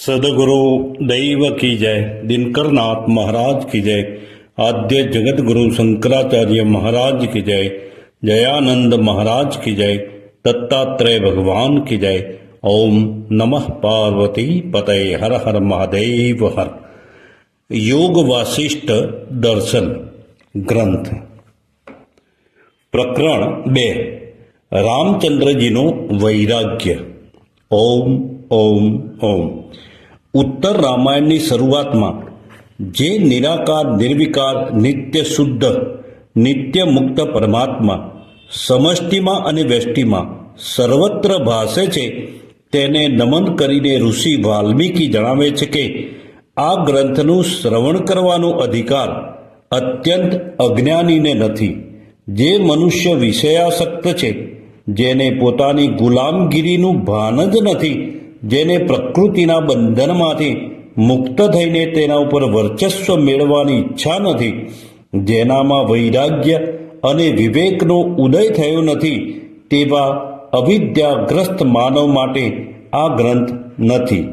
सदगुरु दैव की जय। दिनकरनाथ महाराज की जय। आद्य जगत गुरु शंकराचार्य महाराज की जय। जयानंद महाराज की जय। दत्तात्रेय भगवान की जय। ओम नमः पार्वती पतये। हर हर महादेव हर। योग वासिष्ठ दर्शन ग्रंथ પ્રકરણ 2 રામચંદ્રજીનું વૈરાગ્ય। ઓમ ઓમ ઓમ। ઉત્તર રામાયણની શરૂઆતમાં જે નિરાકાર નિર્વિકાર નિત્ય શુદ્ધ નિત્ય મુક્ત પરમાત્મા સમષ્ટિમાં અને વ્યષ્ટિમાં સર્વત્ર ભાસે છે તેને નમન કરીને ઋષિ વાલ્મીકી જણાવે છે કે આ ગ્રંથનું શ્રવણ કરવાનો અધિકાર અત્યંત અજ્ઞાનીને નથી। જે મનુષ્ય વિષયાસક્ત છે, જેને પોતાની ગુલામગીરીનું ભાન જ નથી, જેને પ્રકૃતિના બંધનમાંથી મુક્ત થઈને તેના ઉપર વર્ચસ્વ મેળવવાની ઈચ્છા નથી, જેનામાં વૈરાગ્ય અને વિવેકનો ઉદય થયો નથી, તેવા અવિદ્યાગ્રસ્ત માનવ માટે આ ગ્રંથ નથી।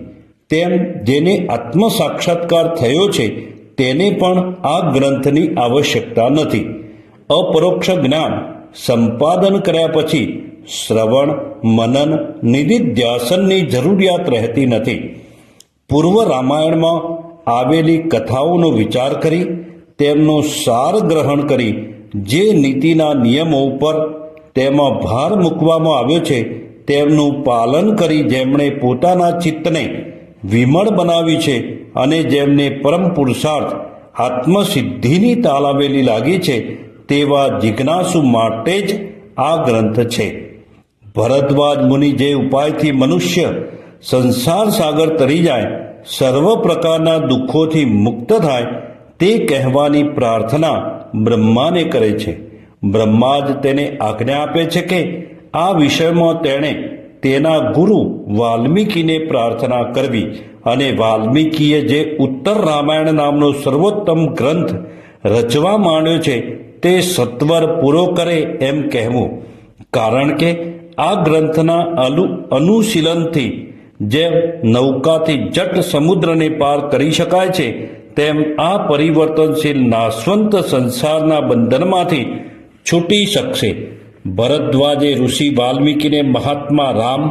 તેમ જેને આત્મ સાક્ષાત્કાર થયો છે તેને પણ આ ગ્રંથની આવશ્યકતા નથી। અપરોક્ષ જ્ઞાન સંપાદન કર્યા પછી શ્રવણ મનન નિધિધ્યાસનની જરૂરિયાત રહેતી નથી। પૂર્વ રામાયણમાં આવેલી કથાઓનો વિચાર કરી તેમનો સાર ગ્રહણ કરી જે નીતિના નિયમો ઉપર તેમાં ભાર મૂકવામાં આવ્યો છે તેમનું પાલન કરી જેમણે પોતાના ચિત્તને વિમળ બનાવી છે અને જેમને પરમ પુરુષાર્થ આત્મસિદ્ધિની તાલાવેલી લાગી છે તેવા જિજ્ઞાસુ માટે જ આ ગ્રંથ છે। ભરદ્વાજ મુનિ જે ઉપાયથી મનુષ્ય સંસાર સાગર તરી જાય, સર્વ પ્રકારના દુઃખોથી મુક્ત થાય તે કહેવાની પ્રાર્થના બ્રહ્માને કરે છે। બ્રહ્મા જ તેને આજ્ઞા આપે છે કે આ વિષયમાં તેણે તેના ગુરુ વાલ્મીકીને પ્રાર્થના કરવી અને વાલ્મીકીએ જે ઉત્તર રામાયણ નામનો સર્વોત્તમ ગ્રંથ રચવા માંડ્યો છે તે સત્વર પૂરો કરે એમ કહેવું। કારણ કે આ ગ્રંથના અનુશીલનથી જેમ નૌકાથી જટ સમુદ્રને પાર કરી શકાય છે તેમ આ પરિવર્તનશીલ નાશવંત સંસારના બંધનમાંથી છૂટી શકશે। ભરદ્વાજે ઋષિ વાલ્મીકીને મહાત્મા રામ,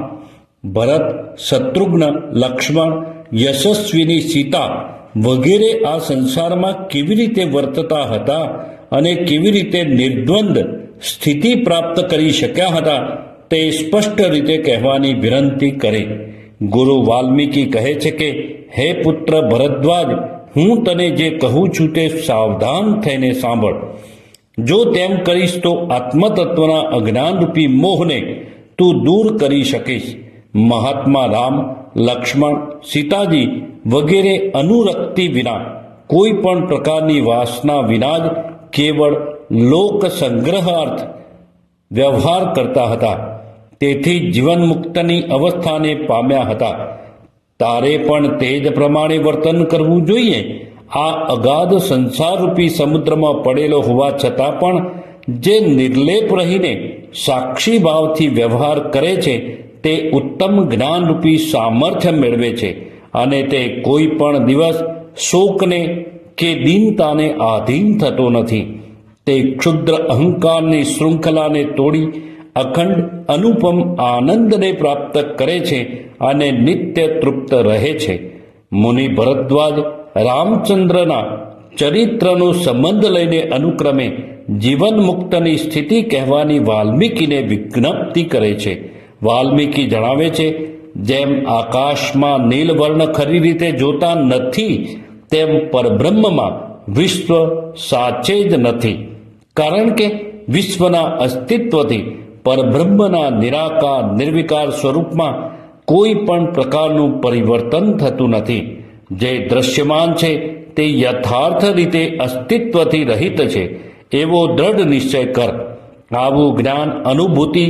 ભરત, શત્રુઘ્ન, લક્ષ્મણ, યશસ્વીની સીતા વગેરે આ સંસારમાં કેવી રીતે વર્તતા હતા અને કેવી રીતે નિર્દ્વંદ સ્થિતિ પ્રાપ્ત કરી શક્યા હતા તે સ્પષ્ટ રીતે કહેવાની વિનંતી કરી। ગુરુ વાલ્મીકી કહે છે કે હે પુત્ર ભરદ્વાજ, હું તને જે કહું છું તે સાવધાન થઈને સાંભળ। જો તેમ કરીશ તો આત્મતત્વના અજ્ઞાનરૂપી મોહને તું દૂર કરી શકીશ। મહાત્મા રામ, લક્ષ્મણ, સીતાજી વગેરે અનુરક્તિ વિના કોઈ પણ પ્રકારની વાસના વિના જ કેવળ લોક સંગ્રહાર્થ વ્યવહાર કરતા હતા, તેથી જીવન મુક્તની અવસ્થાને પામ્યા હતા। તારે પણ તે જ પ્રમાણે વર્તન કરવું જોઈએ। આ અગાધ સંસારરૂપી સમુદ્રમાં પડેલો હોવા છતાં પણ જે નિર્લેપ રહીને સાક્ષી ભાવથી વ્યવહાર કરે છે તે ઉત્તમ જ્ઞાનરૂપી સામર્થ્ય મેળવે છે અને તે કોઈ પણ દિવસ શોકને કે દીનતાને આધીન થતો નથી। તે ક્ષુદ્ર અહંકારની શૃંખલાને તોડી અખંડ અનુપમ આનંદને પ્રાપ્ત કરે છે અને નિત્ય તૃપ્ત રહે છે। મુનિ ભરદ્વાજ રામચંદ્રના ચરિત્રનો સંબંધ લઈને અનુક્રમે જીવન મુક્તની સ્થિતિ કહેવાની વાલ્મીકીને વિજ્ઞપ્તિ કરે છે। વાલ્મીકી જણાવે છે, જેમ આકાશમાં નીલવર્ણ ખરી રીતે જોતા નથી તેમ પરબ્રહ્મમાં વિશ્વ સાચે જ નથી, કારણ કે વિશ્વના અસ્તિત્વથી પરબ્રહ્મના નિરાકાર નિર્વિકાર સ્વરૂપમાં કોઈ પણ પ્રકારનું પરિવર્તન થતું નથી। જે દ્રશ્યમાન છે તે યથાર્થ રીતે અસ્તિત્વથી રહિત છે એવો દ્રઢ નિશ્ચય કર। આવું જ્ઞાન અનુભૂતિ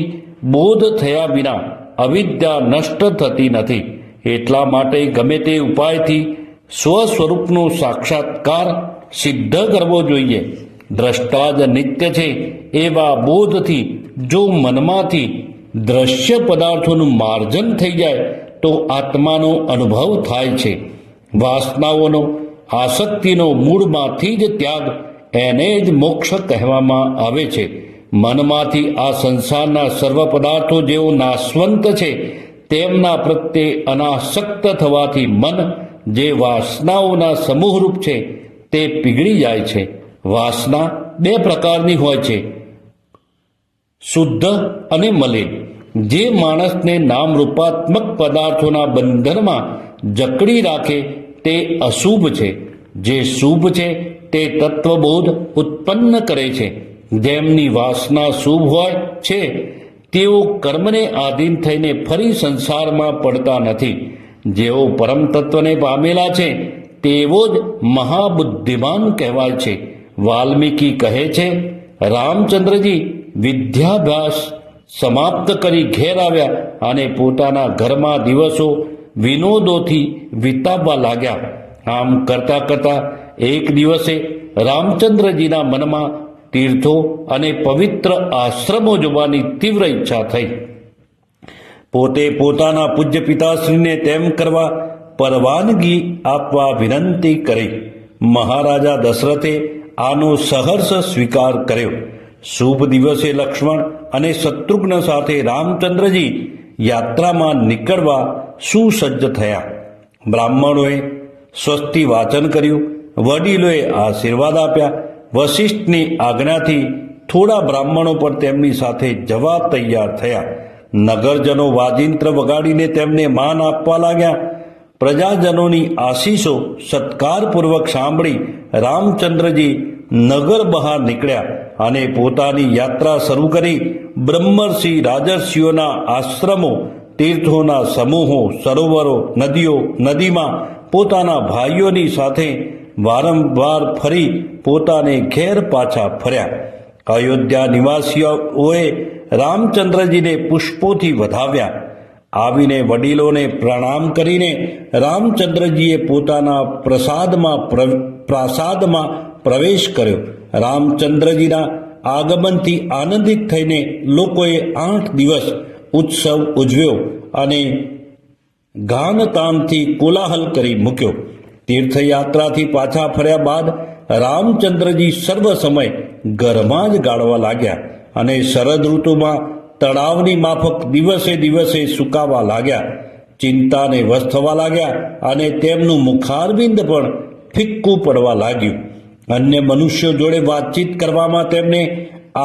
બોધ થયા વિના અવિદ્યા નષ્ટ થતી નથી। એટલા માટે ગમે તે ઉપાયથી સ્વસ્વરૂપનો સાક્ષાત્કાર સિદ્ધ કરવો જોઈએ। દ્રષ્ટા જ નિત્ય છે એવા બોધથી જો મનમાંથી દ્રશ્ય પદાર્થોનું માર્જન થઈ જાય તો આત્માનો અનુભવ થાય છે. વાસનાઓનો, આસક્તિનો મૂળમાંથી જ ત્યાગ, એને જ મોક્ષ કહેવામાં આવે છે. મનમાંથી આ સંસારના સર્વ પદાર્થો જેઓ નાશવંત છે તેમના પ્રત્યે અનાસક્ત થવાથી મન, જે વાસનાઓના સમૂહરૂપ છે, તે પીગળી જાય છે. વાસના બે પ્રકારની હોય છે, શુદ્ધ અને મલિન. જે માણસને નામરૂપાત્મક પદાર્થોના બંધનમાં જકડી રાખે તે અશુભ છે. જે શુભ છે તે તત્વબોધ ઉત્પન્ન કરે છે. જેમની વાસના શુભ હોય છે તેઓ કર્મને આધીન થઈને ફરી સંસારમાં પડતા નથી. જેઓ પરમ તત્વને પામેલા છે તેવો જ મહાબુદ્ધિમાન કહેવાય છે. વાલ્મીકી કહે છે, રામચંદ્રજી વિદ્યાભ્યાસ સમાપ્ત કરી ઘેર આવ્યા અને પોતાના ઘરમાં દિવસો વિનોદોથી વિતાવવા લાગ્યા. આમ કરતા કરતા એક દિવસે રામચંદ્રજીના મનમાં તીર્થો અને પવિત્ર આશ્રમો જોવાની તીવ્ર ઈચ્છા થઈ. પોતે પોતાના પૂજ્ય પિતાશ્રીને તેમ કરવા પરવાનગી આપવા વિનંતી કરી. મહારાજા દશરથે આનો સહર્ષ સ્વીકાર કર્યો. શુભ દિવસે લક્ષ્મણ અને શત્રુઘ્ન સાથે રામચંદ્રજી યાત્રામાં નીકળવા સુસજ્જ થયા. બ્રાહ્મણોએ સ્વસ્તિ વાચન કર્યું. વડીલોએ આશીર્વાદ આપ્યા. વશિષ્ઠની આજ્ઞાથી થોડા બ્રાહ્મણો પણ તેમની સાથે જવા તૈયાર થયા. નગરજનો વાજિંત્ર વગાડીને તેમને માન આપવા લાગ્યા. પ્રજાજનોની આશીષો સત્કારપૂર્વક સાંભળી રામચંદ્રજી નગર બહાર નીકળ્યા અને પોતાની યાત્રા શરૂ કરી. બ્રહ્મર્ષિ રાજર્ષિઓના આશ્રમો, તીર્થોના સમૂહો, સરોવરો, નદીઓ, નદીમાં પોતાના ભાઈઓની સાથે વારંવાર ફરી પોતાને ઘેર પાછા ફર્યા. અયોધ્યા નિવાસીઓએ રામચંદ્રજીને પુષ્પોથી વધાવ્યા. આવીને વડીલોને પ્રણામ કરીને રામચંદ્રજીએ પોતાના પ્રાસાદમાં પ્રવેશ કર્યો. રામચંદ્રજીના આગમનથી આનંદિત થઈને લોકોએ 8 દિવસ ઉત્સવ ઉજવ્યો અને ગાનતાનથી કોલાહલ કરી મૂક્યો. તીર્થયાત્રાથી પાછા ફર્યા બાદ રામચંદ્રજી સર્વ સમય ઘરમાં જ ગાળવા લાગ્યા અને શરદ ઋતુમાં તળાવની માફક દિવસે દિવસે સુકાવા લાગ્યા. ચિંતાને વશ થવા લાગ્યા અને તેમનું મુખારબિંદ પણ ફિક્કું પડવા લાગ્યું. અન્ય મનુષ્યો જોડે વાતચીત કરવામાં તેમને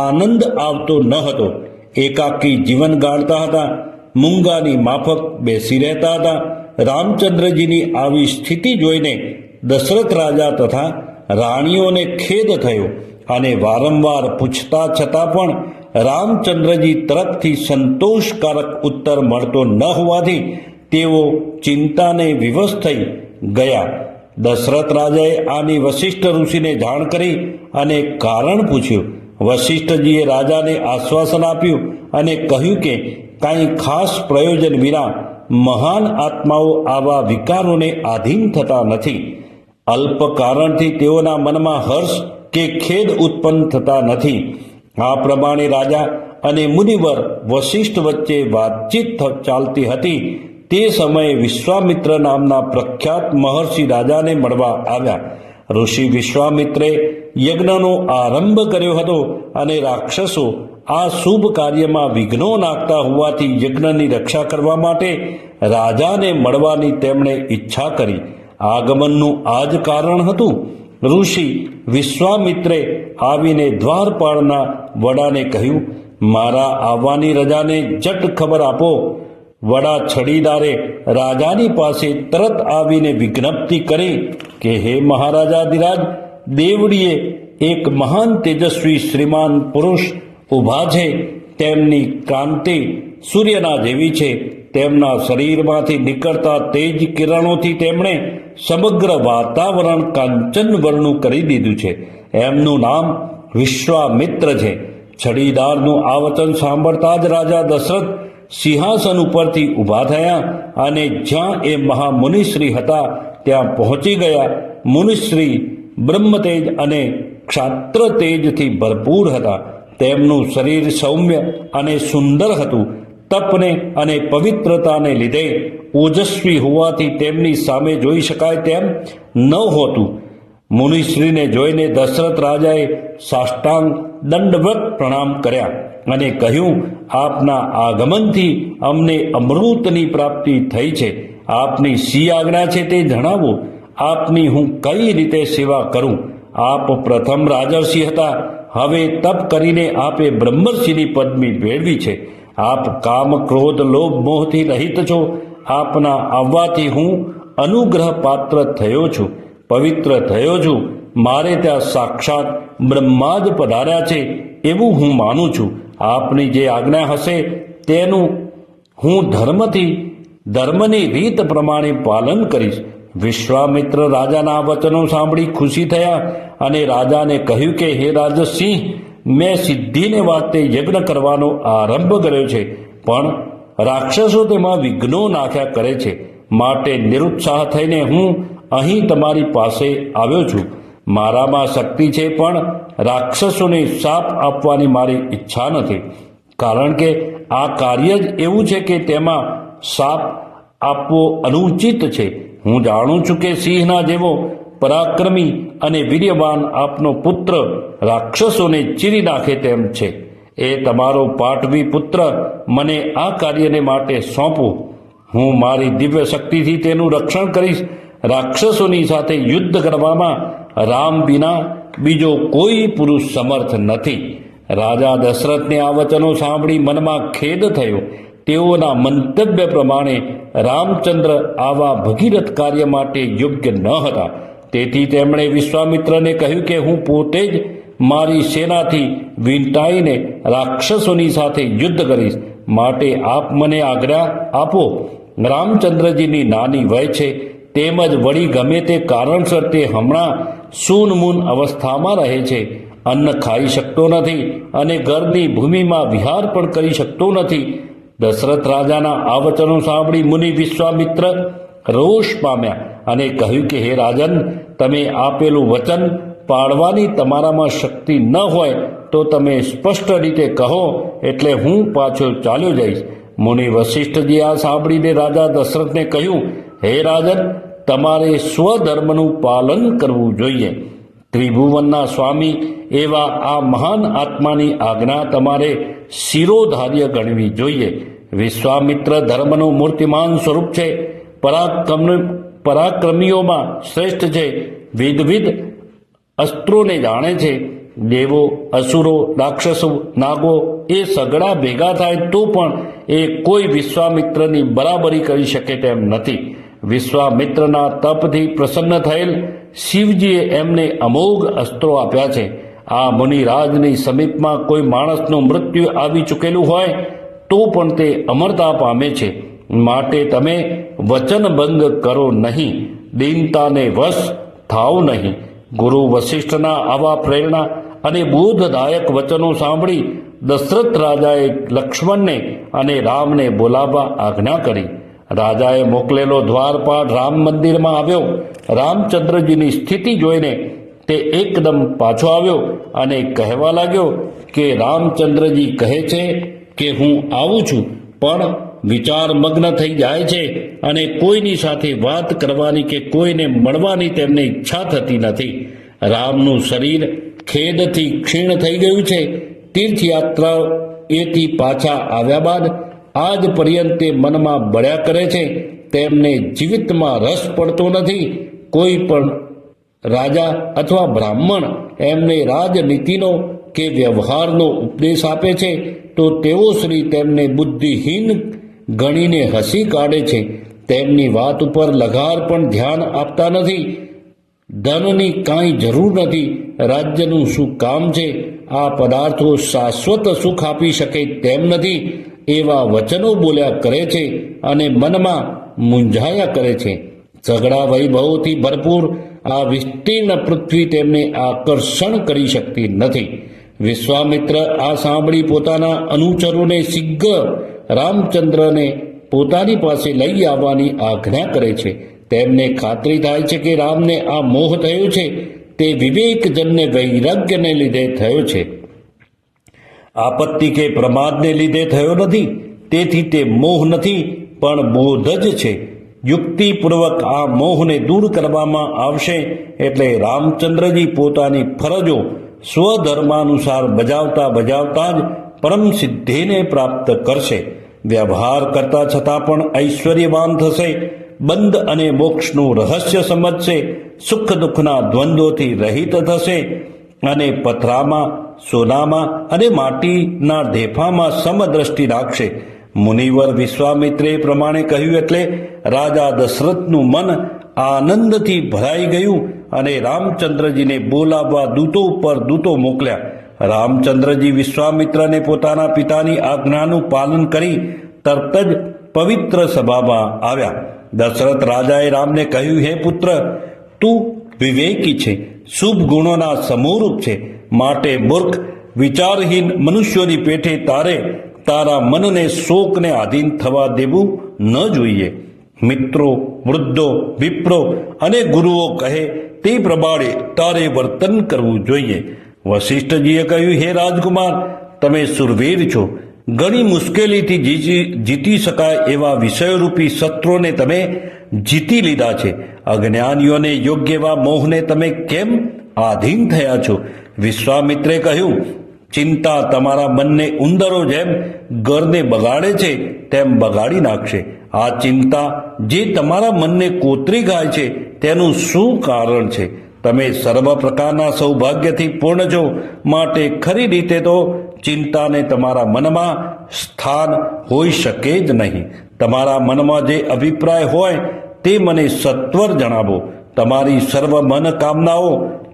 આનંદ આવતો ન હતો. એકાકી જીવન ગાળતા હતા. મૂંગાની માફક બેસી રહેતા હતા. રામચંદ્રજીની આવી સ્થિતિ જોઈને દશરથ રાજા તથા રાણીઓને ખેદ થયો અને વારંવાર પૂછતા છતાં પણ રામચંદ્રજી તરફથી સંતોષકારક ઉત્તર મળતો ન હોવાથી તેઓ ચિંતાને વિવશ થઈ ગયા. દશરથ રાજાએ આની વશિષ્ઠ ઋષિને જાણ કરી અને કારણ પૂછ્યું. વશિષ્ઠજીએ રાજાને આશ્વાસન આપ્યું અને કહ્યું કે કાંઈ ખાસ પ્રયોજન વિના મહાન આત્માઓ આવા વિકારોને આધીન થતા નથી. અલ્પ કારણથી તેઓના મનમાં હર્ષ કે ખેદ ઉત્પન્ન થતા નથી. આ પ્રમાણે રાજા અને મુનિવર વશિષ્ઠ વચ્ચે વાતચીત ચાલતી હતી. તે સમયે વિશ્વામિત્ર નામના પ્રખ્યાત મહર્ષિ રાજાને મળવા આવ્યા. ઋષિ વિશ્વામિત્રે યજ્ઞનો આરંભ કર્યો હતો અને રાક્ષસો આ શુભ કાર્યમાં વિઘ્નો નાખતા હોવાથી યજ્ઞની રક્ષા કરવા માટે રાજાને મળવાની તેમણે ઈચ્છા કરી. આગમનનું આ જ કારણ હતું. ઋષિ વિશ્વામિત્રે આવીને દ્વારપાળના વડાને કહ્યું, મારા આવવાની રજાને જટ ખબર આપો. વડા છડીદારે રાજાની પાસે તરત આવીને વિજ્ઞપ્તિ કરી કે હે મહારાજાધિરાજ, દેવડીએ એક મહાન તેજસ્વી શ્રીમાન પુરુષ ઊભા છે. તેમની કાંતિ સૂર્યના જેવી છે. તેમના શરીરમાંથી નીકળતા તેજ કિરણોથી તેમણે સમગ્ર વાતાવરણ કાંચનવર્ણું કરી દીધું છે. એમનું નામ વિશ્વામિત્ર છે. છડીદારનું આ વચન સાંભળતા જ રાજા દશરથ સિંહાસન ઉપરથી ઊભા થયા અને જ્યાં એ મહામુનિશ્રી હતા ત્યાં પહોંચી ગયા. મુનિશ્રી બ્રહ્મતેજ અને ક્ષાત્ર તેજથી ભરપૂર હતા. તેમનું શરીર સૌમ્ય અને સુંદર હતું. તપને અને પવિત્રતાને લીધે ઓજસ્વી હોવાથી તેમની સામે જોઈ શકાય તેમ ન હોતું. મુનિશ્રીને જોઈને દશરથ રાજાએ સાષ્ટાંગ દંડવત પ્રણામ કર્યા અને કહ્યું, આપના આગમનથી અમને અમૃતની પ્રાપ્તિ થઈ છે. આપની શી આજ્ઞા છે તે જણાવો. આપની હું કઈ રીતે સેવા કરું? આપ પ્રથમ રાજર્ષિ હતા, હવે તપ કરીને આપે બ્રહ્મર્ષિની પદવી મેળવી છે. આપ કામ ક્રોધ લોભ મોહથી રહિત છો. આપના આવવાથી હું અનુગ્રહ પાત્ર થયો છું, પવિત્ર થયો છું. મારે ત્યાં સાક્ષાત બ્રહ્મા જ પધાર્યા છે એવું હું માનું છું. આપની જે આજ્ઞા હશે તેનું હું ધર્મની રીત પ્રમાણે પાલન કરીશ. વિશ્વામિત્ર રાજાના વચનો સાંભળી ખુશી થયા અને રાજાને કહ્યું કે, હે રાજસિંહ, મેં સિદ્ધિને વાસ્તે યજ્ઞ કરવાનો આરંભ કર્યો છે, પણ રાક્ષસો તેમાં વિઘ્નો નાખ્યા કરે છે. માટે નિરુત્સાહ થઈને હું અહીં તમારી પાસે આવ્યો છું. મારામાં શક્તિ છે, પણ રાક્ષસોને શાપ આપવાની મારી ઈચ્છા નથી, કારણ કે આ કાર્ય જ એવું છે કે તેમાં શાપ આપવો અનુચિત છે. હું જાણું છું કે સિંહના જેવો પરાક્રમી અને વીર્યવાન આપનો પુત્ર રાક્ષસોને ચીરી નાખે તેમ છે. એ તમારો પાટવી પુત્ર મને આ કાર્યને માટે સોંપો. હું મારી દિવ્ય શક્તિથી તેનું રક્ષણ કરીશ. રાક્ષસોની સાથે યુદ્ધ કરવામાં રામ વિના બીજો કોઈ પુરુષ સમર્થ નથી. રાજા દશરથને આ વચનો સાંભળી મનમાં ખેદ થયો. તેઓના મંતવ્ય પ્રમાણે રામચંદ્ર આવા ભગીરથ કાર્ય માટે યોગ્ય ન હતા. તેથી તેમણે વિશ્વામિત્રને કહ્યું કે હું પોતે જ મારી સેનાથી વીંટાઈને રાક્ષસોની સાથે યુદ્ધ કરીશ. માટે આપ મને આજ્ઞા આપો. રામચંદ્રજીની નાની વય છે, તેમજ વળી ગમે તે કારણસર તે હમણાં સૂનમૂન અવસ્થામાં રહે છે. અન્ન ખાઈ શકતો નથી અને ઘરની ભૂમિમાં વિહાર પણ કરી શકતો નથી. દશરથ રાજાના આ વચનો સાંભળી મુનિ વિશ્વામિત્ર રોષ પામ્યા અને કહ્યું કે, હે રાજન, તમે આપેલું વચન પાળવાની તમારામાં શક્તિ ન હોય તો તમે સ્પષ્ટ રીતે કહો, એટલે હું પાછો ચાલ્યો જઈશ. મુનિ વશિષ્ઠજી આ સાંભળીને રાજા દશરથને કહ્યું, હે રાજન, તમારે સ્વધર્મનું પાલન કરવું જોઈએ. ત્રિભુવનના સ્વામી એવા આ મહાન આત્માની આજ્ઞા તમારે શિરોધાર્ય ગણવી જોઈએ. વિશ્વામિત્ર ધર્મનું મૂર્તિમાન સ્વરૂપ છે, પરાક્રમીઓમાં શ્રેષ્ઠ છે, વિવિધ અસ્ત્રોને જાણે છે. દેવો, અસુરો, રાક્ષસો, નાગો એ સગડા ભેગા થાય તો પણ એ કોઈ વિશ્વામિત્રની બરાબરી કરી શકે તેમ નથી. વિશ્વામિત્રના તપથી પ્રસન્ન થયેલ શિવજીએ એમને અમોઘ અસ્ત્રો આપ્યા છે. આ મુનિરાજની સમીપમાં કોઈ માણસનું મૃત્યુ આવી ચૂકેલું હોય તો પણ તે અમરતા પામે છે. માટે તમે વચનભંગ કરો નહીં, દીનતાને વશ થાવ નહીં. ગુરુ વશિષ્ઠના આવા પ્રેરણા અને બોધદાયક વચનો સાંભળી દશરથ રાજાએ લક્ષ્મણને અને રામને બોલાવવા આજ્ઞા કરી. રાજાએ મોકલેલો દ્વારપાળ રામ મંદિરમાં આવ્યો. રામચંદ્રજીની સ્થિતિ જોઈને તે એકદમ પાછો આવ્યો અને કહેવા લાગ્યો કે રામચંદ્રજી કહે છે કે હું આવું છું, પણ વિચાર મગ્ન થઈ જાય છે અને કોઈની સાથે વાત કરવાની કે કોઈને મળવાની તેમને ઈચ્છા થતી નથી. રામનું શરીર ખેદથી ક્ષીણ થઈ ગયું છે. તીર્થયાત્રા એથી પાછા આવ્યા બાદ આજ પર્યંત મનમાં બળ્યા કરે છે. તેમને જીવિતમાં રસ પડતો નથી. કોઈ પણ રાજા અથવા બ્રાહ્મણ એમને રાજનીતિનો કે વ્યવહારનો ઉપદેશ આપે છે તો તેઓ શ્રી તેમને બુદ્ધિહીન ગણીને હસી કાઢે છે. તેમની વાત ઉપર લગાર પણ ધ્યાન આપતા નથી. ધનની કાંઈ જરૂર નથી, રાજ્યનું શું કામ છે, આ પદાર્થો શાશ્વત સુખ આપી શકે તેમ નથી, એવા વચનો બોલ્યા કરે છે અને મનમાં મૂંઝાયા કરે છે. સઘળા વૈભવોથી ભરપૂર આ વિસ્તીર્ણ પૃથ્વી તેમને આકર્ષણ કરી શકતી નથી. વિશ્વામિત્ર આ સાંભળી પોતાના અનુચરોને શીઘ્ર રામચંદ્રને પોતાની પાસે લઈ આવવાની આજ્ઞા કરે છે. તેમને ખાતરી થાય છે કે રામને આ મોહ થયો છે તે વિવેકજન્ય વૈરાગ્યને લીધે થયો છે, આપત્તિ કે પ્રમાદને લીધે થયો નથી. તેથી તે મોહ નથી પણ બોધ જ છે. યુક્તિપૂર્વક આ મોહને દૂર કરવામાં આવશે એટલે રામચંદ્રજી પોતાની ફરજો સ્વધર્માનુસાર બજાવતા જ પરમ સિદ્ધિને પ્રાપ્ત કરશે. વ્યવહાર કરતા છતાં પણ ઐશ્વર્યવાન થશે. બંધ અને મોક્ષનું રહસ્ય સમજશે. સુખ દુઃખના દ્વંદ્વોથી રહિત થશે અને પથરામાં, સોનામાં અને માટીના ઢેફામાં સમદ્રષ્ટિ રાખશે. મુનિવર વિશ્વામિત્રે પ્રમાણે કહ્યું એટલે રાજા દશરથનું મન આનંદથી ભરાઈ ગયું અને રામચંદ્રજીને બોલાવવા દૂતો ઉપર દૂતો મોકલ્યા. રામચંદ્રજી વિશ્વામિત્રને પોતાના પિતાની આજ્ઞાનું પાલન કરી તરત જ પવિત્ર સભામાં આવ્યા. દશરથ રાજાએ રામને કહ્યું, હે પુત્ર, તું વિવેકી છે, શુભ ગુણોના સમૂહરૂપ છે, માટે મૂર્ખ વિચારહીન મનુષ્યોની પેઠે તારા મનને શોકને આધીન થવા દેવું ન જોઈએ. મિત્રો, વૃદ્ધો, વિપ્રો અને ગુરુઓ કહે તે પ્રમાણે તારે વર્તન કરવું જોઈએ. વશિષ્ઠજીએ કહ્યું, હે રાજકુમાર, તમે સુરવીર છો. ઘણી મુશ્કેલીથી જીતી શકાય એવા વિષયરૂપી શત્રુઓને તમે જીતી લીધા છે. અજ્ઞાનીઓને યોગ્ય એવા મોહને તમે કેમ આધીન થયા છો? વિશ્વામિત્રે કહ્યું, ચિંતા તમારા મનને ઉંદરો જેમ ઘરને બગાડે છે તેમ બગાડી નાખશે. આ ચિંતા જે તમારા મનને કોતરી ખાય છે તેનું શું કારણ છે? તમે સર્વ પ્રકારના સૌભાગ્યથી પૂર્ણ છો, માટે ખરી રીતે તો ચિંતાને તમારા મનમાં સ્થાન હોઈ શકે જ નહીં. તમારા મનમાં જે અભિપ્રાય હોય તે મને સત્વર જણાવો. તમારી સર્વ મનકામનાઓ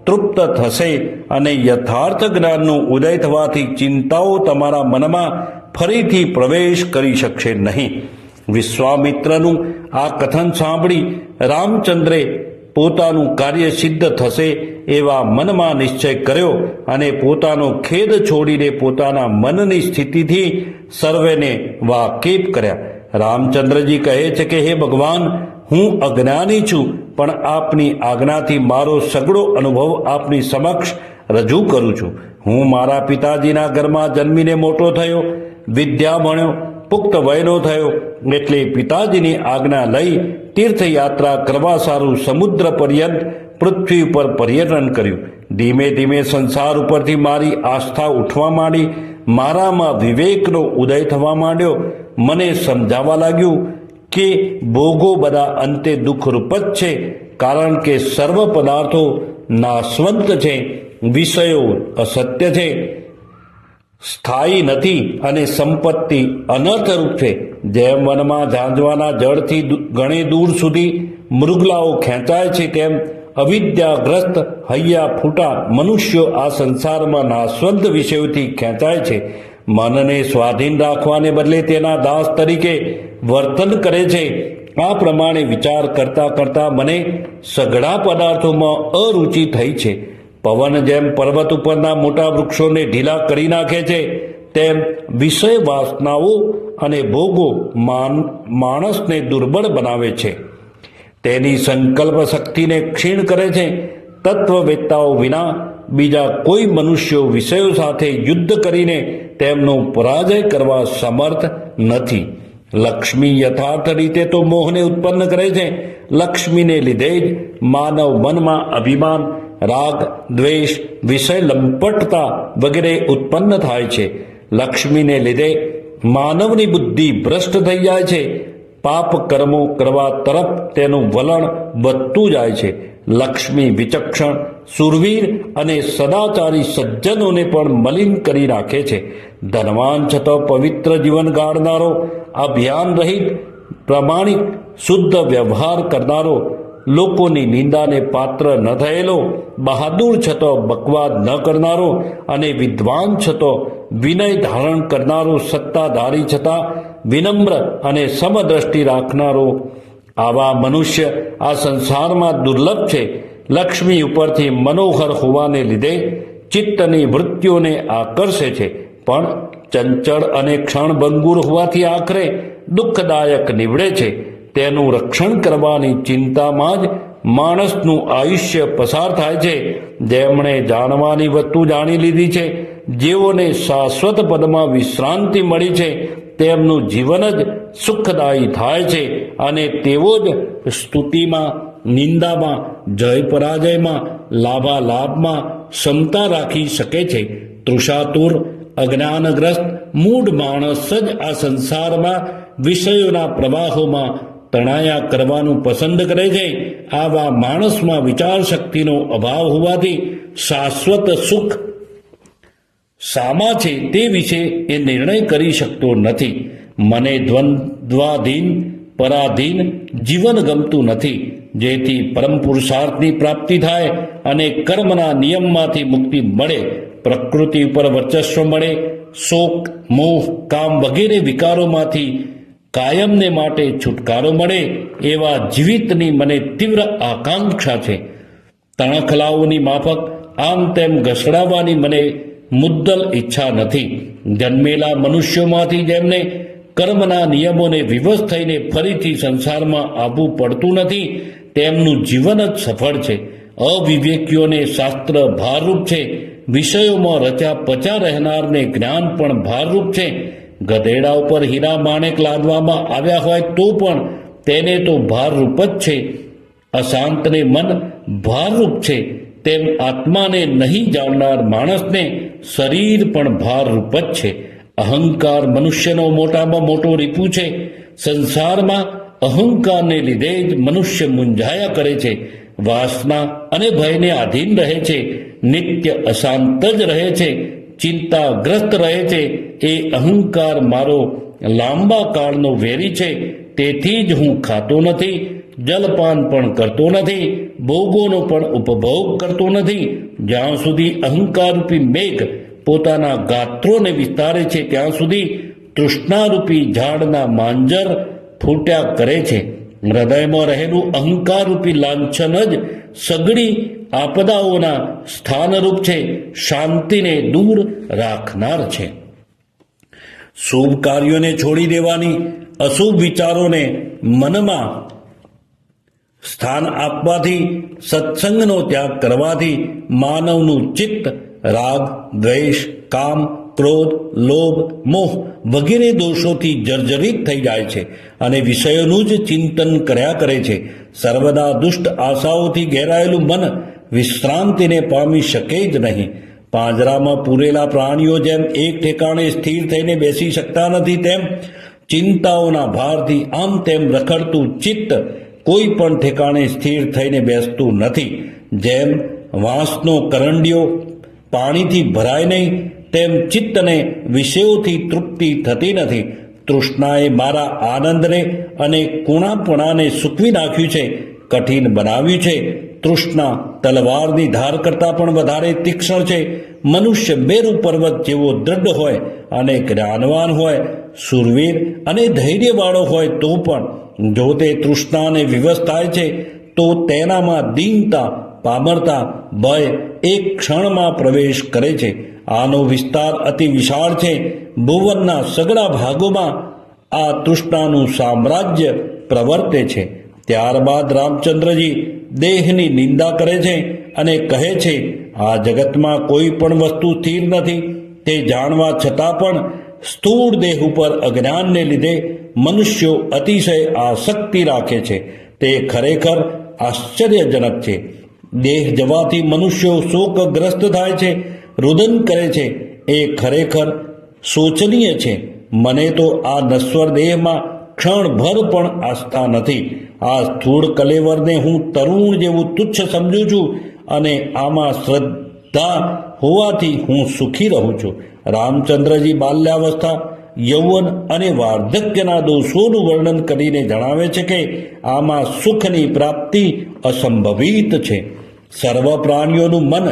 તૃપ્ત થશે અને યથાર્થ જ્ઞાનનો ઉદય થવાથી ચિંતાઓ તમારા મનમાં ફરીથી પ્રવેશ કરી શકશે નહીં. વિશ્વામિત્રનું આ કથન સાંભળી રામચંદ્રે પોતાનું કાર્ય સિદ્ધ થશે એવા મનમાં નિશ્ચય કર્યો અને પોતાનો ખેદ છોડીને પોતાના મનની સ્થિતિથી સર્વેને વાકેફ કર્યા. રામચંદ્રજી કહે છે કે, હે ભગવાન, હું અજ્ઞાની છું, પણ આપની આજ્ઞાથી મારો સઘળો અનુભવ આપની સમક્ષ રજૂ કરું છું. હું મારા પિતાજીના ઘરમાં જન્મીને મોટો થયો, વિદ્યા ભણ્યો, પુખ્ત વયનો થયો, એટલે પિતાજીની આજ્ઞા લઈ તીર્થયાત્રા કરવા સારું સમુદ્ર પર્યંત પૃથ્વી ઉપર પર્યટન કર્યું. ધીમે ધીમે સંસાર ઉપરથી મારી આસ્થા ઉઠવા માંડી. મારામાં વિવેકનો ઉદય થવા માંડ્યો. મને સમજાવવા લાગ્યું કે ભોગો બધા અંતે દુઃખરૂપ જ છે, કારણ કે સર્વ પદાર્થો નાશવંત છે, વિષયો અસત્ય છે, સ્થાયી નથી અને સંપત્તિ અનર્થરૂપ છે. જેમ વનમાં ઝાંઝવાના જળથી ઘણી દૂર સુધી મૃગલાઓ ખેંચાય છે, તેમ અવિદ્યાગ્રસ્ત હૈયા ફૂટા મનુષ્યો આ સંસારમાં નાશવંત વિષયોથી ખેંચાય છે. મનને સ્વાધીન રાખવાને બદલે તેના દાસ તરીકે વર્તન કરે છે. આ પ્રમાણે વિચાર કરતા કરતા મને સઘળા પદાર્થોમાં અરુચિ થઈ છે. પવન જેમ પર્વત ઉપરના મોટા વૃક્ષોને ઢીલા કરી નાખે છે, તેમ વિષય વાસનાઓ અને ભોગો માણસને દુર્બળ બનાવે છે. તેની સંકલ્પ શક્તિને ક્ષીણ કરે છે. તત્વવેત્તાઓ વિના બીજા કોઈ મનુષ્યો વિષયો સાથે યુદ્ધ કરીને તેમનો પરાજય કરવા સમર્થ નથી. લક્ષ્મી યથાર્થ રીતે તો મોહને ઉત્પન્ન કરે છે. લક્ષ્મીને લીધે જ માનવ મનમાં અભિમાન, રાગ, દ્વેષ, વિષય લંપટતા વગેરે ઉત્પન્ન થાય છે. લક્ષ્મીને લીધે માનવની બુદ્ધિ ભ્રષ્ટ થઈ જાય છે. પાપ કર્મો કરવા તરફ તેનું વલણ વધતું જાય છે. લક્ષ્મી વિચક્ષણ, સુરવીર અને સદાચારી સજ્જનોને પણ મલિન કરી નાખે છે. ધનવાન છતાં પવિત્ર જીવન ગાળનારો, અભિયાન રહિત, પ્રામાણિક, શુદ્ધ વ્યવહાર કરનારો, લોકોની નિંદાને પાત્ર ન થયેલો, બહાદુર છતો બકવાદ ન કરનારો અને વિદ્વાન છતો વિનય ધારણ કરનારો, સત્તાધારી છતાં વિનમ્ર અને સમદ્રષ્ટિ રાખનારો, આવા મનુષ્ય આ સંસારમાં દુર્લભ છે. લક્ષ્મી ઉપરથી મનોહર હોવાને લીધે ચિત્તની વૃત્તિઓને આકર્ષે છે, પણ ચંચળ અને ક્ષણભંગુર હોવાથી આખરે દુઃખદાયક નીવડે છે. તેનું રક્ષણ કરવાની ચિંતામાં જ માણસનું આયુષ્ય પસાર થાય છે. જેમણે જાણવાની વસ્તુ જાણી લીધી છે, જેઓને શાશ્વત પદમાં વિશ્રાંતિ મળી છે, તેમનું જીવન જ સુખદાયી થાય છે અને તેઓ જ સ્તુતિમાં, નિંદામાં, જય પરાજયમાં, લાભાલાભમાં ક્ષમતા રાખી શકે છે. તૃષાતુર, અજ્ઞાનગ્રસ્ત, મૂઢ માણસ જ આ સંસારમાં વિષયોના પ્રવાહોમાં તણાયા કરવાનું પસંદ કરે છે. આવા માણસમાં વિચાર શક્તિનો અભાવ હોવાથી શાશ્વત સુખ શામાં છે તે વિશે એ નિર્ણય કરી શકતો નથી. મને દ્વંદ્વાધીન, પરાધીન જીવન ગમતું નથી, જેથી પરમ પુરુષાર્થની પ્રાપ્તિ થાય અને કર્મના નિયમમાંથી મુક્તિ મળે, પ્રકૃતિ ઉપર વર્ચસ્વ મળે, શોક, મોહ, કામ વગેરે વિકારોમાંથી કાયમને માટે છુટકારો મળે, એવા જીવિતની મને તીવ્ર આકાંક્ષા છે. તણખલાઓની માફક આમ તેમ ઘસડાવવાની મને મુદ્દલ ઈચ્છા નથી. જન્મેલા મનુષ્યોમાંથી જેમને કર્મના નિયમોને વિવશ થઈને ફરીથી સંસારમાં આવવું પડતું નથી, તેમનું જીવન જ સફળ છે. અવિવેકીઓને શાસ્ત્ર ભારરૂપ છે, વિષયોમાં રચા પચા રહેનારને જ્ઞાન પણ ભારરૂપ છે. ગધેડા ઉપર હીરા માણેક લાદવામાં આવ્યા હોય તો પણ તેને તો ભારરૂપ જ છે. અશાંતને મન ભારરૂપ છે, તેમ આત્માને નહીં જાણનાર માણસને શરીર પણ ભારરૂપ જ છે. અહંકાર મનુષ્યનો મોટામાં મોટો રીપુ છે. સંસારમાં અહંકારને લીધે જ મનુષ્ય મૂંઝાયા કરે છે, વાસના અને ભયને આધીન રહે છે, નિત્ય અશાંત જ રહે છે, ચિંતાગ્રસ્ત રહે છે. એ અહંકાર મારો લાંબા કાળનો વેરી છે. તેથી જ હું ખાતો નથી, જલપાન પણ કરતો નથી, ભોગોનો પણ ઉપભોગ કરતો નથી. જ્યાં સુધી અહંકારરૂપી મેઘ પોતાના ગાત્રોને વિસ્તારે છે ત્યાં સુધી તૃષ્ણારૂપી ઝાડના માંજર ફૂટ્યા કરે છે. હૃદયમાં રહેલું અહંકારરૂપી લાંછન જ સઘળી આપદાઓના સ્થાનરૂપ છે, શાંતિને દૂર રાખનાર છે. શુભ કાર્યોને છોડી દેવાની, અશુભ વિચારોને મનમાં સ્થાન આપવાથી, સત્સંગનો ત્યાગ કરવાથી માનવનું ચિત્ત રાગ, દ્વેષ, કામ, ક્રોધ, લોભ, મોહ વગેરે દોષોથી જર્જરિત થઈ જાય છે અને વિષયોનું જ ચિંતન કર્યા કરે છે. સર્વદા દુષ્ટ આશાઓથી ઘેરાયેલું મન વિશ્રાંતિને પામી શકે જ નહીં. પાંજરામાં પૂરેલા પ્રાણીઓ જેમ એક ઠેકાણે સ્થિર થઈને બેસી શકતા નથી, તેમ ચિંતાઓના ભારથી આમ તેમ રખડતું ચિત્ત કોઈ પણ ઠેકાણે સ્થિર થઈને બેસતું નથી. જેમ વાંસનો કરંડિયો પાણીથી ભરાય નહીં, તેમ ચિત્તને વિષયોથી તૃપ્તિ થતી નથી. તૃષ્ણાએ મારા આનંદને અને કુણાપણાને સૂકવી નાખ્યું છે, કઠિન બનાવ્યું છે. તૃષ્ણા તલવારની ધાર કરતાં પણ વધારે તીક્ષ્ણ છે. મનુષ્ય મેરુ પર્વત જેવો દ્રઢ હોય અને જ્ઞાનવાન હોય, શૂરવીર અને ધૈર્યવાળો હોય તો પણ જો તે તૃષ્ણાને વિવશ થાય છે તો તેનામાં દીનતા, પામરતા, ભય એક ક્ષણમાં પ્રવેશ કરે છે. આનો વિસ્તાર અતિ વિશાળ છે. ભુવનના સઘળા ભાગોમાં આ તૃષ્ણાનું સામ્રાજ્ય પ્રવર્તે છે. ત્યારબાદ રામચંદ્રજી દેહની નિંદા કરે છે અને કહે છે, આ જગતમાં કોઈ પણ વસ્તુ સ્થિર નથી. તે જાણવા છતાં પણ સ્થૂળ દેહ ઉપર અજ્ઞાનને લીધે મનુષ્યો અતિશય આસક્તિ રાખે છે. તે ખરેખર આશ્ચર્યજનક છે. દેહ જવાથી મનુષ્યો શોકગ્રસ્ત થાય છે, રુદન કરે છે. એ ખરેખર શોચનીય છે. મને તો આ નશ્વર દેહમાં ક્ષણભર પણ આસ્થા નથી. આ સ્થૂળ કલેવરને હું તરુણ જેવું તુચ્છ સમજું છું અને આમાં શ્રદ્ધા હોવાથી હું સુખી રહું છું. રામચંદ્રજી બાલ્યાવસ્થા, યૌવન અને વાર્ધક્યના દોષોનું વર્ણન કરીને જણાવે છે કે આમાં સુખની પ્રાપ્તિ અસંભવિત છે. સર્વ પ્રાણીઓનું મન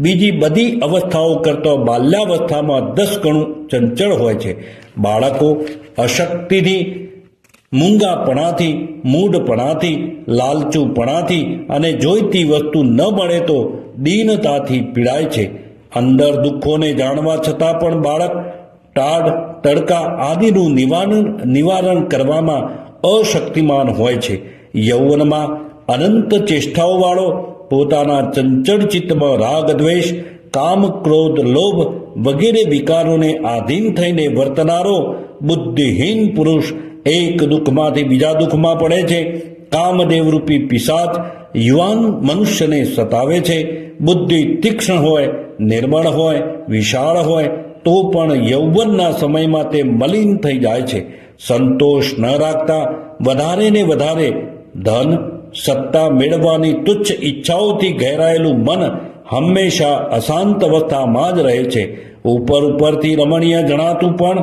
બીજી બધી અવસ્થાઓ કરતાં બાલ્યાવસ્થામાં 10 ગણું ચંચળ હોય છે. બાળકો અશક્તિથી, મૂંગાપણાથી, મૂઢપણાથી, લાલચુપણાથી અને જોઈતી વસ્તુ ન મળે તો દીનતાથી પીડાય છે. અંદર દુઃખોને જાણવા છતાં પણ બાળક ટાઢ, તડકા આદિનું નિવારણ કરવામાં અશક્તિમાન હોય છે. યૌવનમાં અનંત ચેષ્ટાઓવાળો, પોતાના ચંચળ ચિત્તમાં રાગ, દ્વેષ, કામ, ક્રોધ, લોભ વગેરે વિકારોને આધીન થઈને વર્તનારો બુદ્ધિહીન પુરુષ એક દુઃખમાંથી બીજા દુઃખમાં પડે છે. કામદેવ રૂપી પિશાચ યુવાન મનુષ્યને સતાવે છે. બુદ્ધિ તીક્ષ્ણ હોય, નિર્મળ હોય, વિશાળ હોય તો પણ યૌવનના સમયમાં તે મલિન થઈ જાય છે. સંતોષ ન રાખતા વધારે ને વધારે ધન સત્તા મેળવવાની તુચ્છ ઈચ્છાઓથી ઘેરાયેલું મન હંમેશા અશાંત અવસ્થામાં જ રહે છે. ઉપરથી રમણીય જણાતું પણ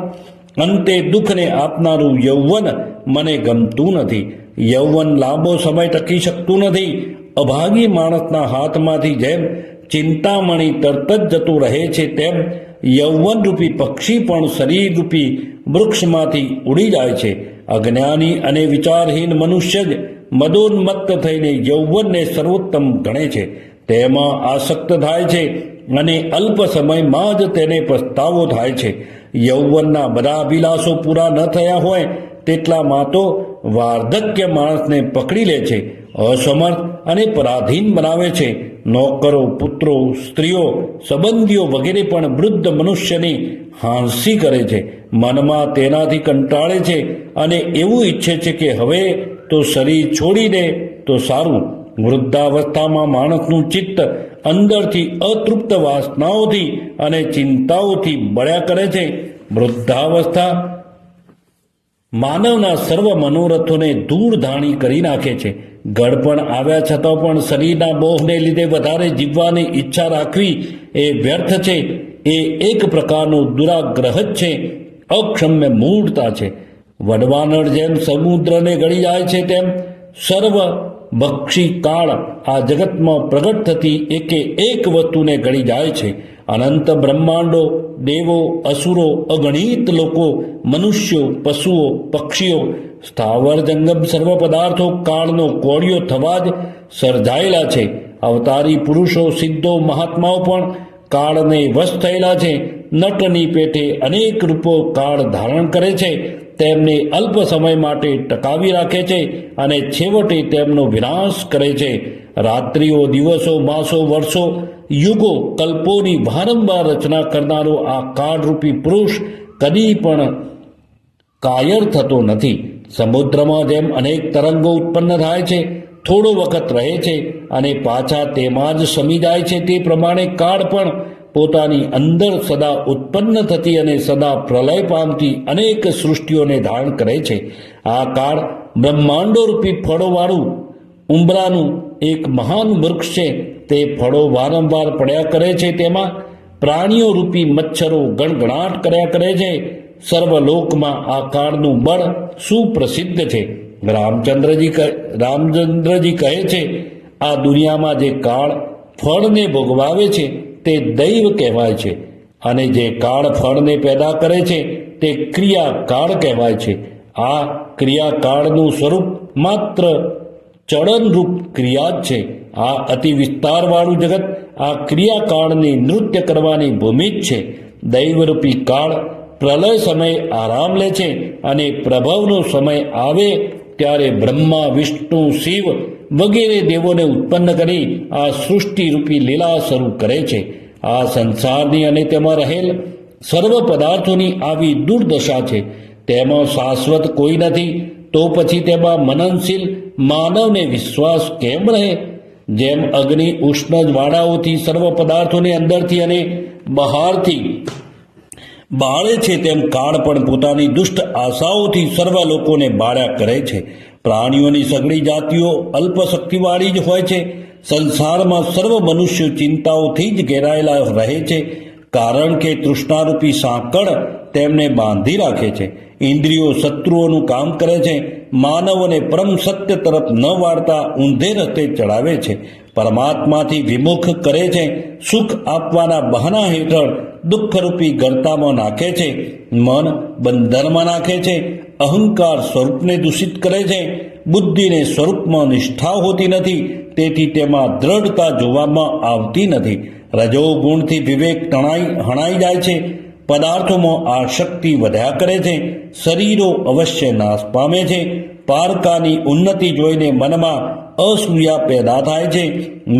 અંતે દુઃખને આપનારું યૌવન મને ગમતું નથી. યૌવન લાંબો સમય ટકી શકતું નથી. અભાગી માણસના હાથમાંથી જેમ ચિંતામણી તરત જ જતું રહે છે તેમ યૌવન રૂપી પક્ષી પણ શરીર રૂપી વૃક્ષમાંથી ઉડી જાય છે. અજ્ઞાની અને વિચારહીન મનુષ્ય જ મદોન્મત્ત થઈને યૌવનને સર્વોત્તમ ગણે છે. તેમાં આસક્ત થાય છે અને અલ્પ સમયમાં જ તેને પસ્તાવો થાય છે. યૌવનના બધા અભિલાષો પૂરા ન થયા હોય તેટલામાં તો વાર્ધક્ય માણસને પકડી લે છે, અસમર્થ અને પરાધીન બનાવે છે. નોકરો, પુત્રો, સ્ત્રીઓ, સંબંધીઓ વગેરે પણ વૃદ્ધ મનુષ્યની હાંસી કરે છે. મનમાં તેનાથી કંટાળે છે અને એવું ઈચ્છે છે કે હવે તો શરીર છોડી દે તો સારું. વૃદ્ધાવસ્થામાં માણસનું ચિત્ત અંદરથી અતૃપ્ત વાસનાઓથી અને ચિંતાઓથી બળ્યા કરે છે. વૃદ્ધાવસ્થા માનવના સર્વ મનોરથોને ધૂળ ધાણી કરી નાખે છે. ગળપણ આવ્યા છતાં પણ શરીરના મોહને લીધે વધારે જીવવાની ઈચ્છા રાખવી એ વ્યર્થ છે. એ એક પ્રકારનો દુરાગ્રહ જ છે, અક્ષમ્ય મૂઢતા છે. વડવાનળ જેમ સમુદ્રને ગળી જાય છે તેમ સર્વ ભક્ષી કાળ આ જગતમાં પ્રગટ થતી એકે એક વસ્તુને ગળી જાય છે. અનંત બ્રહ્માંડો, દેવો, અસુરો, અગણિત લોકો, મનુષ્યો, પશુઓ, પક્ષીઓ, સ્થાવર જંગમ સર્વ પદાર્થો કાળનો કોળિયો થવા જ સર્જાયેલા છે. અવતારી પુરુષો, સિદ્ધો, મહાત્માઓ પણ કાળને વશ થયેલા છે. નટની પેઠે અનેક રૂપો કાળ ધારણ કરે છે. તેમને અલ્પ સમય માટે ટકાવી રાખે છે અને છેવટે તેમનો વિનાશ કરે છે. રાત્રિઓ, દિવસો, માસો, વર્ષો, યુગો, કલ્પોની વારંવાર રચના કરનારો આ કાળરૂપી પુરુષ કદી પણ કાયર થતો નથી. સમુદ્રમાં જેમ અનેક તરંગો ઉત્પન્ન થાય છે, થોડો વખત રહે છે અને પાછા તેમાં જ શમી જાય છે, તે પ્રમાણે કાળ પણ પોતાની અંદર સદા ઉત્પન્ન થતી અને સદા પ્રલય પામતી અનેક સૃષ્ટિઓને ધારણ કરે છે. આ કાળ બ્રહ્માંડો રૂપી ફળોવાળું ઉંબરાનું એક મહાન વૃક્ષ છે. તે ફળો વારંવાર પડ્યા કરે છે. તેમાં પ્રાણીઓ રૂપી મચ્છરો ગણગણાટ કર્યા કરે છે. સર્વલોકમાં આ કાળનું બળ સુપ્રસિદ્ધ છે. રામચંદ્રજી કહે છે, આ દુનિયામાં જે કાળ ફળને ભોગવાવે છે તે દૈવ કહેવાય છે અને જે કાળ ફળને પેદા કરે છે તે ક્રિયાકાળ કહેવાય છે. આ ક્રિયાકાળનું સ્વરૂપ માત્ર ચળનરૂપ ક્રિયા જ છે. આ અતિ વિસ્તારવાળું જગત આ ક્રિયાકાળની નૃત્ય કરવાની ભૂમિ જ છે. દૈવરૂપી કાળ પ્રલય સમયે આરામ લે છે અને પ્રભવનો સમય આવે ત્યારે બ્રહ્મા, વિષ્ણુ, શિવ વગેરે દેવોને ઉત્પન્ન કરી આ સૃષ્ટિરૂપી લીલા શરૂ કરે છે. આ સંસારની અને તેમાં રહેલ સર્વ પદાર્થોની આવી દુર્દશા છે. તેમાં શાશ્વત કોઈ નથી, તો પછી તેમાં મનનશીલ માનવને વિશ્વાસ કેમ રહે? જેમ અગ્નિ ઉષ્ણ જ્વાળાઓથી સર્વ પદાર્થોને અંદરથી અને બહારથી બાળે છે, તેમ કાળ પણ પોતાની દુષ્ટ આશાઓથી સર્વ લોકોને બાળ્યા કરે છે. પ્રાણીઓની સઘળી જાતિઓ અલ્પ શક્તિવાળી જ હોય છે. સંસારમાં સર્વ મનુષ્યો ચિંતાઓથી જ ઘેરાયેલા રહે છે, કારણ કે તૃષ્ણારૂપી સાંકળ તેમને બાંધી રાખે છે. ઇન્દ્રિયો શત્રુઓનું કામ કરે છે. માનવોને પરમ સત્ય તરફ ન વાળતા ઊંધે રસ્તે ચડાવે છે. પરમાત્માથી વિમુખ કરે છે. સુખ આપવાના બહાના હેઠળ દુઃખરૂપી ગર્તામાં નાખે છે. મન બંધનમાં નાખે છે. અહંકાર સ્વરૂપને દૂષિત કરે છે. બુદ્ધિને સ્વરૂપમાં નિષ્ઠા હોતી નથી, તેથી તેમાં દ્રઢતા જોવામાં આવતી નથી. રજોગુણથી વિવેક હણાઈ જાય છે. પદાર્થોમાં આસક્તિ વધ્યા કરે છે. શરીરો અવશ્ય નાશ પામે છે. પારકાની ઉન્નતિ જોઈને મનમાં અસૂયા પેદા થાય છે.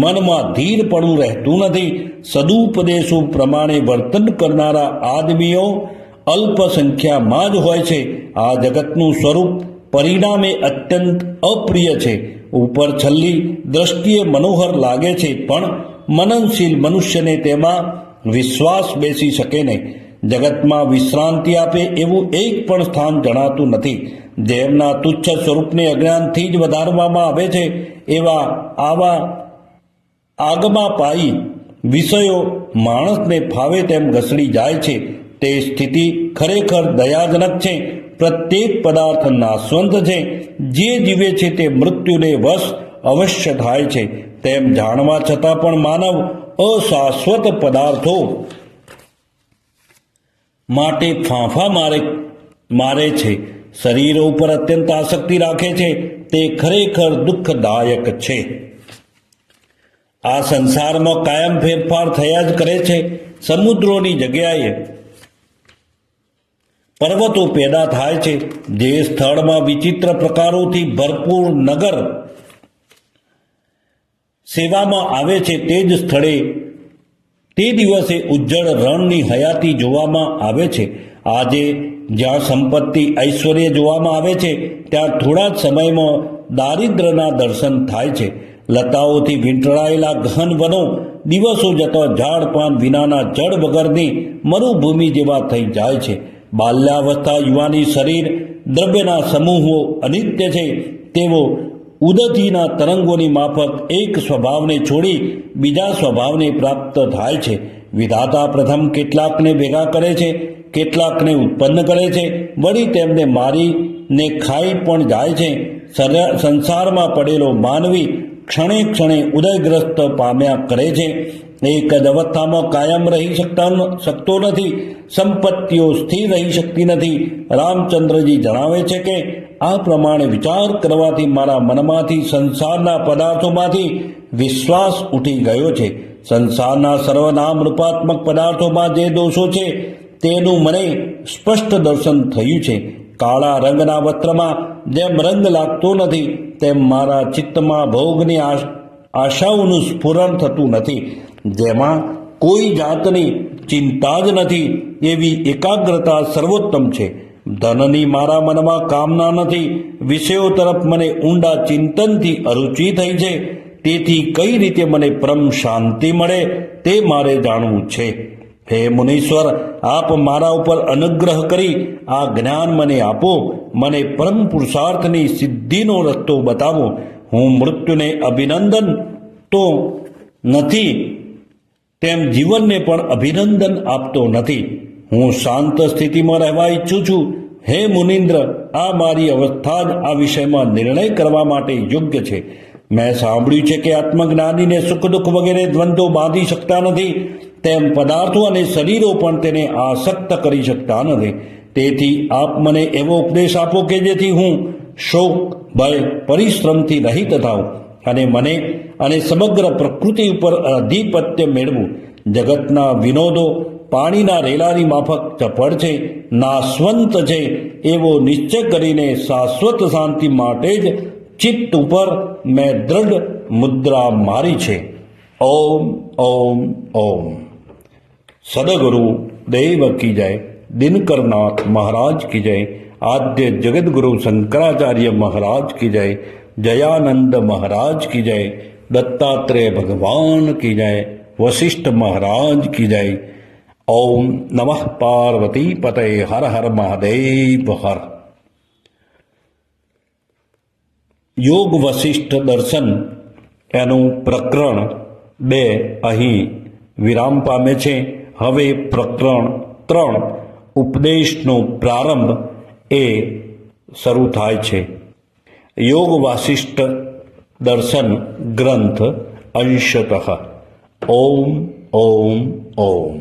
મનમાં ધીરપણું રહેતું નથી. સદુપદેશો પ્રમાણે વર્તન કરનારા આદમીઓ અલ્પ સંખ્યામાં જ હોય છે. આ જગતનું સ્વરૂપ પરિણામે અત્યંત અપ્રિય છે. ઉપર છલ્લી દ્રષ્ટિએ મનોહર લાગે છે, પણ મનનશીલ મનુષ્યને તેમાં વિશ્વાસ બેસી શકે નહીં. જગતમાં વિશ્રાંતિ આપે એવું એક પણ સ્થાન જણાતું નથી. જેમના તુચ્છ સ્વરૂપને અજ્ઞાનથી જ વધારવામાં આવે છે, એવા આવા આગમાં પાઈ વિષયો માણસને ફાવે તેમ ઘસડી જાય છે. તે સ્થિતિ ખરેખર દયાજનક છે. પ્રત્યેક પદાર્થ નાશવંત છે. જે જીવે છે તે મૃત્યુને વશ અવશ્ય થાય છે. તેમ જાણવા છતાં પણ માનવ અશાશ્વત પદાર્થો માટે ફાંફા મારે છે. શરીરો ઉપર અત્યંત આસક્તિ રાખે છે. તે ખરેખર દુઃખદાયક છે. આ સંસારમાં કાયમ ફેરફાર થયા જ કરે છે. સમુદ્રોની જગ્યાએ પર્વતો પેદા થાય છે. જે સ્થળમાં વિચિત્ર પ્રકારોથી ભરપૂર નગર સેવામાં આવે છે, તે જ સ્થળે તે દિવસે ઉજ્જળ રણની હયાતી જોવામાં આવે છે. આજે જ્યાં સંપત્તિ ઐશ્વર્ય જોવામાં આવે છે, ત્યાં થોડા જ સમયમાં દારિદ્ર્યના દર્શન થાય છે. લતાઓથી વીંટળાયેલા ગહન વનો દિવસો જતા ઝાડ પાન વિનાના જળ વગરની મરુભૂમિ જેવા થઈ જાય છે. બાલ્યાવસ્થા, યુવાની, શરીર, દ્રવ્યના સમૂહો અનિત્ય છે. તેઓ ઉદતીના તરંગોની માફક એક સ્વભાવને છોડી બીજા સ્વભાવને પ્રાપ્ત થાય છે. વિધાતા પ્રથમ કેટલાકને ભેગા કરે છે, કેટલાકને ઉત્પન્ન કરે છે, વળી તેમને મારીને ખાઈ પણ જાય છે. સંસારમાં પડેલો માનવી ક્ષણે ક્ષણે ઉદયગ્રસ્ત પામ્યા કરે છે. એક જ અવસ્થામાં કાયમ રહી શકતો નથી. સંપત્તિઓ સ્થિર રહી શકતી નથી. રામચંદ્રજી જણાવે છે કે આ પ્રમાણે વિચાર કરવાથી મારા મનમાંથી સંસારના પદાર્થોમાંથી વિશ્વાસ ઉઠી ગયો છે. સંસારના સર્વનામ રૂપાત્મક પદાર્થોમાં જે દોષો છે તેનું મને સ્પષ્ટ દર્શન થયું છે. કાળા રંગના વસ્ત્રમાં જેમ રંગ લાગતો નથી, તેમ મારા ચિત્તમાં ભોગની આશાઓનું સ્ફુરણ થતું નથી. જેમાં કોઈ જાતની ચિંતા જ નથી, એવી એકાગ્રતા સર્વોત્તમ છે. ધનની મારા મનમાં કામના નથી. વિષયો તરફ મને ઊંડા ચિંતનથી અરુચિ થઈ છે. તેથી કઈ રીતે મને પરમ શાંતિ મળે તે મારે જાણવું છે. હે મુનીશ્વર, આપ મારા ઉપર અનુગ્રહ કરી આ જ્ઞાન મને આપો. મને પરમ પુરુષાર્થની સિદ્ધિનો રસ્તો બતાવો. હું મૃત્યુને અભિનંદન તો નથી, તેમ જીવનને પણ અભિનંદન આપતો નથી. હું શાંત સ્થિતિમાં રહેવા ઈચ્છું છું. હે મુનિન્દ્ર, આ મારી અવસ્થા જ આ વિષયમાં નિર્ણય કરવા માટે યોગ્ય છે. મેં સાંભળ્યું છે કે આત્મજ્ઞાનીને સુખ દુઃખ વગેરે દ્વંદ્વો બાંધી શકતા નથી, તેમ પદાર્થો અને શરીરો પણ તેને આસક્ત કરી શકતા નથી. તેથી આપ મને એવો ઉપદેશ આપો કે જેથી હું શોક, ભય, પરિશ્રમથી રહિત થાઉં અને મને અને સમગ્ર પ્રકૃતિ ઉપર આધિપત્ય મેળવું. જગતના વિનોદો પાણીના રેલાની માફક ચપળ છે, નાશવંત છે. એવો નિશ્ચય કરીને શાશ્વત શાંતિ માટે જ ચિત્ત ઉપર મેં દ્રઢ મુદ્રા મારી છે. ઓમ ઓમ ઓમ. સદગુરુ દેવ કી જય. દિનકરનાથ મહારાજ કી જય. આદ્ય જગદગુરુ શંકરાચાર્ય મહારાજ કી જય. જયાનંદ મહારાજ કી જય. દત્તાત્રેય ભગવાન કી જય. વશિષ્ઠ મહારાજ કી જય. ઓમ નમઃ પાર્વતી પતય. હર હર મહાદેવ હર. યોગ વશિષ્ઠ દર્શન એનું પ્રકરણ 2 અહીં વિરામ પામે છે. હવે પ્રકરણ 3 ઉપદેશનો પ્રારંભ એ શરૂ થાય છે. યોગ વાસિષ્ઠ દર્શન ગ્રંથ અંશતઃ. ઓમ ઓમ ઓમ.